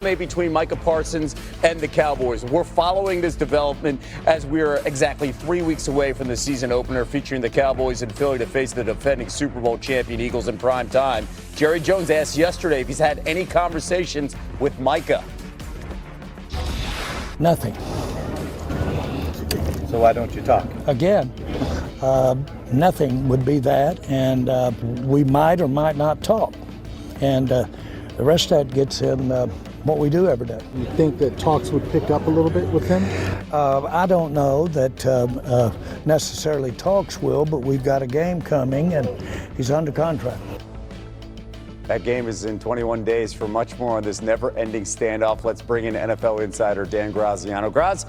stalemate between Micah Parsons and the Cowboys. We're following this development as we're exactly 3 weeks away from the season opener featuring the Cowboys in Philly to face the defending Super Bowl champion Eagles in prime time. Jerry Jones asked yesterday if he's had any conversations with Micah. Nothing. So why don't you talk? Again, nothing would be that, and we might or might not talk. And the rest of that gets in what we do every day. You think that talks would pick up a little bit with him? I don't know that necessarily talks will, but we've got a game coming, and he's under contract. That game is in 21 days. For much more on this never-ending standoff, let's bring in NFL insider Dan Graziano. Graz,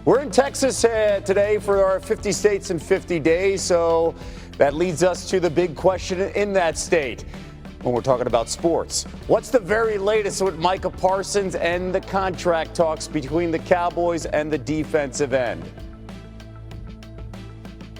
we're in Texas today for our 50 states in 50 days, so that leads us to the big question in that state when we're talking about sports. What's the very latest with Micah Parsons and the contract talks between the Cowboys and the defensive end?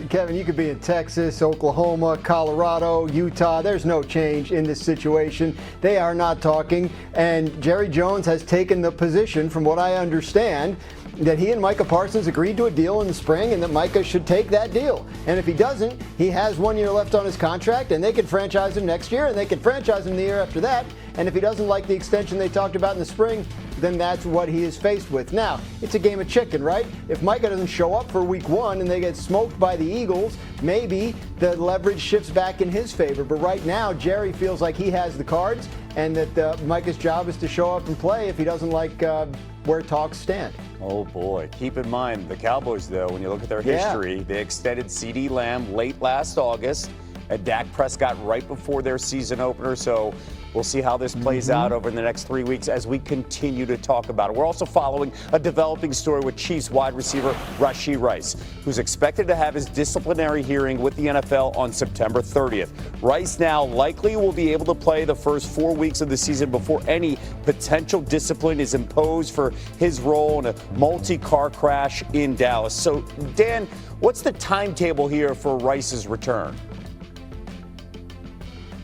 Kevin, you could be in Texas, Oklahoma, Colorado, Utah. There's no change in this situation. They are not talking. And Jerry Jones has taken the position, from what I understand, that he and Micah Parsons agreed to a deal in the spring and that Micah should take that deal. And if he doesn't, he has 1 year left on his contract, and they could franchise him next year, and they could franchise him the year after that. And if he doesn't like the extension they talked about in the spring, then that's what he is faced with. Now, it's a game of chicken, right? If Micah doesn't show up for week 1 and they get smoked by the Eagles, maybe the leverage shifts back in his favor. But right now, Jerry feels like he has the cards, and that Micah's job is to show up and play if he doesn't like where talks stand. Oh boy. Keep in mind, the Cowboys, though, when you look at their history, they extended CeeDee Lamb late last August and Dak Prescott right before their season opener. So we'll see how this plays out over the next 3 weeks as we continue to talk about it. We're also following a developing story with Chiefs wide receiver Rashee Rice, who's expected to have his disciplinary hearing with the NFL on September 30th. Rice now likely will be able to play the first 4 weeks of the season before any potential discipline is imposed for his role in a multi-car crash in Dallas. So, Dan, what's the timetable here for Rice's return?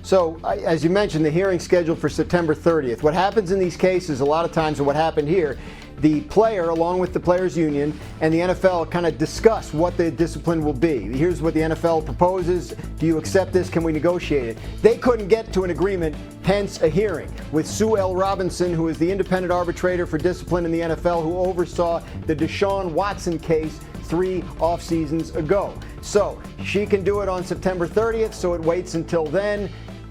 So, as you mentioned, the hearing scheduled for September 30th. What happens in these cases, a lot of times, and what happened here, the player, along with the players' union, and the NFL kind of discuss what the discipline will be. Here's what the NFL proposes. Do you accept this? Can we negotiate it? They couldn't get to an agreement, hence a hearing with Sue L. Robinson, who is the independent arbitrator for discipline in the NFL, who oversaw the Deshaun Watson case 3 off seasons ago. So she can do it on September 30th, so it waits until then.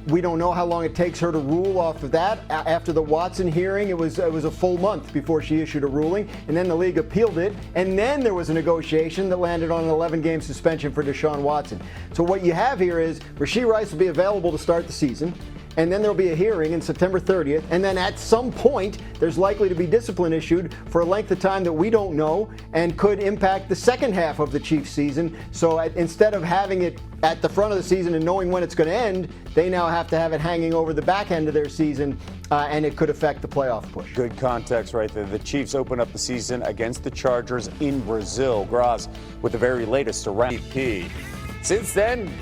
We don't know how long it takes her to rule off of that. After the Watson hearing, it was a full month before she issued a ruling, and then the league appealed it, and then there was a negotiation that landed on an 11-game suspension for Deshaun Watson. So what you have here is Rashee Rice will be available to start the season, and then there'll be a hearing in September 30th, and then at some point, there's likely to be discipline issued for a length of time that we don't know and could impact the second half of the Chiefs season. So instead of having it at the front of the season and knowing when it's going to end, they now have to have it hanging over the back end of their season, and it could affect the playoff push. Good context right there. The Chiefs open up the season against the Chargers in Brazil. Graz with the very latest around MVP. Since then,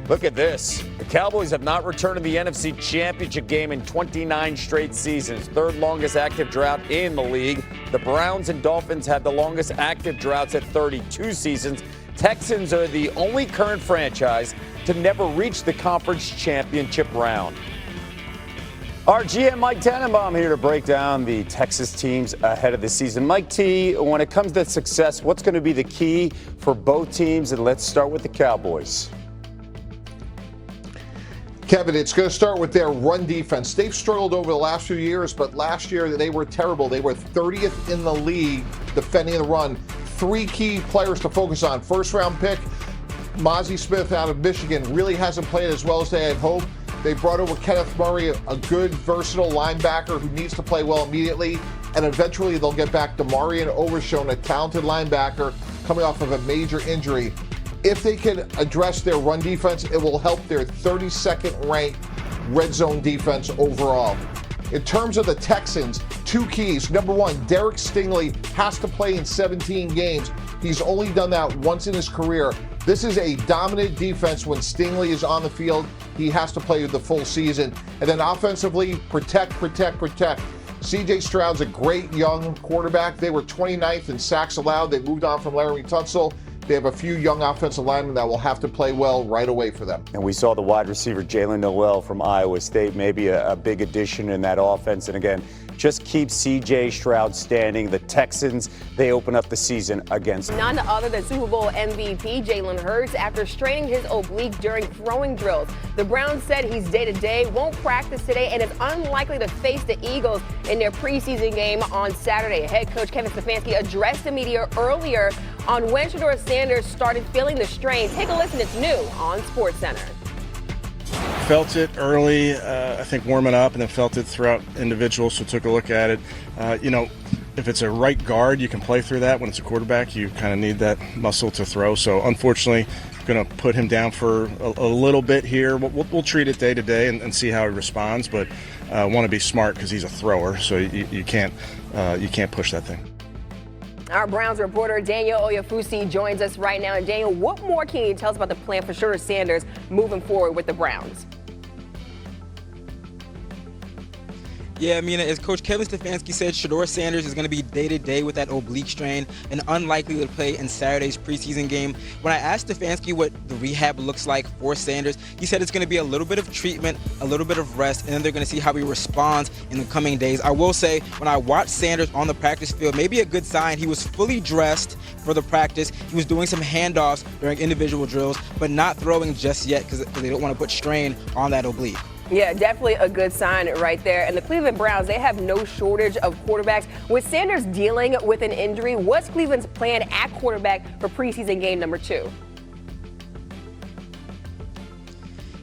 look at this. The Cowboys have not returned to the NFC Championship game in 29 straight seasons, third longest active drought in the league. The Browns and Dolphins had the longest active droughts at 32 seasons. Texans are the only current franchise to never reach the conference championship round. Our GM Mike Tannenbaum here to break down the Texas teams ahead of the season. Mike T, when it comes to success, what's going to be the key for both teams? And let's start with the Cowboys. Kevin, it's going to start with their run defense. They've struggled over the last few years, but last year they were terrible. They were 30th in the league defending the run. 3 key players to focus on. First-round pick, Mozzie Smith out of Michigan, really hasn't played as well as they had hoped. They brought over Kenneth Murray, a good, versatile linebacker who needs to play well immediately. And eventually they'll get back to Marion Overshown, a talented linebacker coming off of a major injury. If they can address their run defense, it will help their 32nd ranked red zone defense overall. In terms of the Texans, 2 keys. Number 1, Derek Stingley has to play in 17 games. He's only done that once in his career. This is a dominant defense when Stingley is on the field. He has to play the full season. And then offensively, protect. C.J. Stroud's a great young quarterback. They were 29th in sacks allowed. They moved on from Laremy Tunsil. They have a few young offensive linemen that will have to play well right away for them. And we saw the wide receiver Jaylen Noel from Iowa State, maybe a big addition in that offense. And again, just keep C.J. Stroud standing. The Texans, they open up the season against none other than Super Bowl MVP Jalen Hurts after straining his oblique during throwing drills. The Browns said he's day-to-day, won't practice today, and is unlikely to face the Eagles in their preseason game on Saturday. Head coach Kevin Stefanski addressed the media earlier on when Shedeur Sanders started feeling the strain. Take a listen. It's new on SportsCenter. Felt it early, I think warming up, and then felt it throughout individuals, so took a look at it. If it's a right guard, you can play through that. When it's a quarterback, you kind of need that muscle to throw. So unfortunately, going to put him down for a little bit here. We'll treat it day to day and see how he responds, but want to be smart because he's a thrower, so you can't push that thing. Our Browns reporter Daniel Oyefusi joins us right now. And Daniel, what more can you tell us about the plan for Shedeur Sanders moving forward with the Browns? Yeah, Mina, as Coach Kevin Stefanski said, Shedeur Sanders is going to be day-to-day with that oblique strain and unlikely to play in Saturday's preseason game. When I asked Stefanski what the rehab looks like for Sanders, he said it's going to be a little bit of treatment, a little bit of rest, and then they're going to see how he responds in the coming days. I will say, when I watched Sanders on the practice field, maybe a good sign, he was fully dressed for the practice. He was doing some handoffs during individual drills, but not throwing just yet because they don't want to put strain on that oblique. Yeah, definitely a good sign right there. And the Cleveland Browns, they have no shortage of quarterbacks. With Sanders dealing with an injury, what's Cleveland's plan at quarterback for preseason game number 2?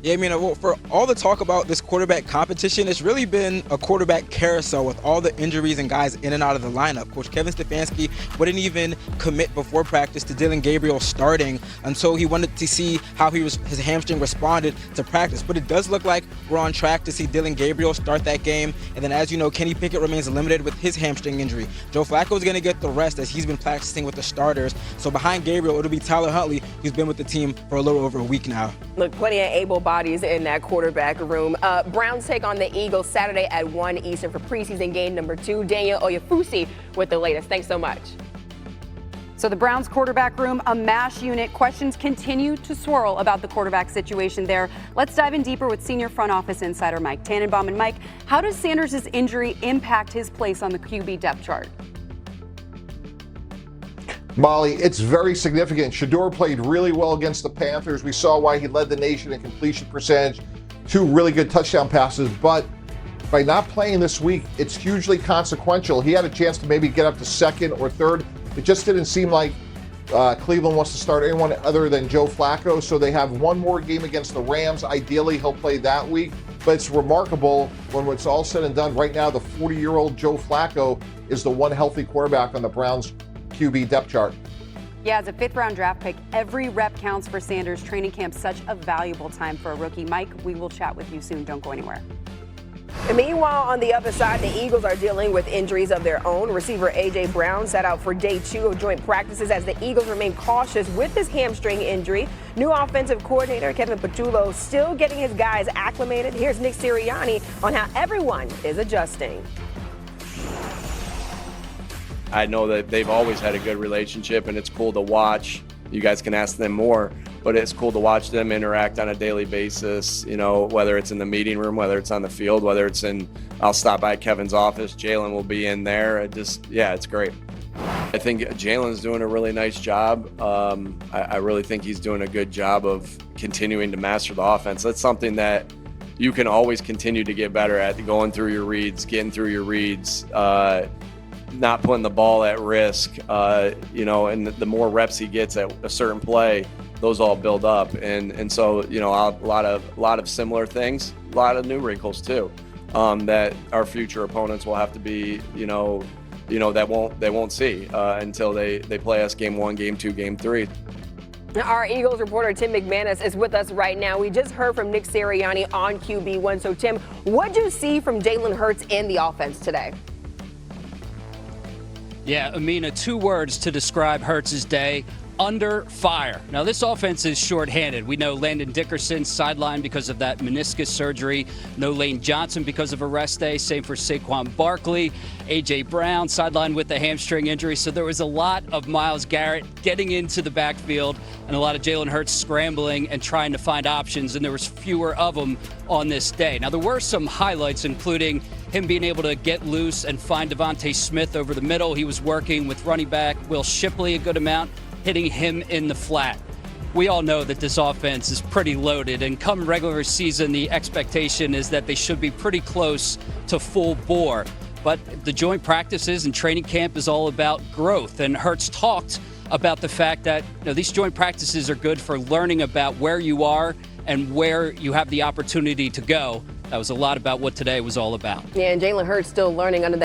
Yeah, I mean, for all the talk about this quarterback competition, it's really been a quarterback carousel with all the injuries and guys in and out of the lineup. Coach Kevin Stefanski wouldn't even commit before practice to Dillon Gabriel starting until he wanted to see how his hamstring responded to practice. But it does look like we're on track to see Dillon Gabriel start that game. And then, as you know, Kenny Pickett remains limited with his hamstring injury. Joe Flacco is going to get the rest as he's been practicing with the starters. So behind Gabriel, it'll be Tyler Huntley, who's been with the team for a little over a week now. Look, plenty of able bodies in that quarterback room. Browns take on the Eagles Saturday at 1 Eastern for preseason game number 2. Daniel Oyefusi with the latest. Thanks so much. So the Browns quarterback room, a MASH unit. Questions continue to swirl about the quarterback situation there. Let's dive in deeper with senior front office insider Mike Tannenbaum. And Mike, how does Sanders' injury impact his place on the QB depth chart? Molly, it's very significant. Shedeur played really well against the Panthers. We saw why he led the nation in completion percentage, 2 really good touchdown passes, but by not playing this week, it's hugely consequential. He had a chance to maybe get up to 2nd or 3rd. It just didn't seem like Cleveland wants to start anyone other than Joe Flacco, so they have one more game against the Rams. Ideally, he'll play that week, but it's remarkable when it's all said and done. Right now, the 40-year-old Joe Flacco is the one healthy quarterback on the Browns QB depth chart. Yeah, as a 5th-round draft pick, every rep counts for Sanders. Training camp, such a valuable time for a rookie. Mike, we will chat with you soon. Don't go anywhere. And meanwhile, on the other side, the Eagles are dealing with injuries of their own. Receiver A.J. Brown sat out for day 2 of joint practices as the Eagles remain cautious with his hamstring injury. New offensive coordinator Kevin Patullo still getting his guys acclimated. Here's Nick Sirianni on how everyone is adjusting. I know that they've always had a good relationship, and it's cool to watch. You guys can ask them more, but it's cool to watch them interact on a daily basis, you know, whether it's in the meeting room, whether it's on the field, whether it's I'll stop by Kevin's office, Jalen will be in there. It's great. I think Jalen's doing a really nice job. I really think he's doing a good job of continuing to master the offense. That's something that you can always continue to get better at, going through your reads, getting through your reads, not putting the ball at risk, and the more reps he gets at a certain play, those all build up. And so, a lot of similar things, a lot of new wrinkles too, that our future opponents will have to be, they won't see until they play us game 1, game 2, game 3. Our Eagles reporter Tim McManus is with us right now. We just heard from Nick Sirianni on QB1. So Tim, what'd you see from Jalen Hurts in the offense today? Yeah, Amina, 2 words to describe Hurts' day: under fire. Now, this offense is shorthanded. We know Landon Dickerson sidelined because of that meniscus surgery. No Lane Johnson because of a rest day. Same for Saquon Barkley. A.J. Brown sidelined with a hamstring injury. So there was a lot of Myles Garrett getting into the backfield and a lot of Jalen Hurts scrambling and trying to find options, and there was fewer of them on this day. Now, there were some highlights, including him being able to get loose and find Devontae Smith over the middle. He was working with running back Will Shipley a good amount, hitting him in the flat. We all know that this offense is pretty loaded, and come regular season, the expectation is that they should be pretty close to full bore. But the joint practices and training camp is all about growth, and Hurts talked about the fact that these joint practices are good for learning about where you are and where you have the opportunity to go. That was a lot about what today was all about. Yeah, and Jalen Hurts still learning under that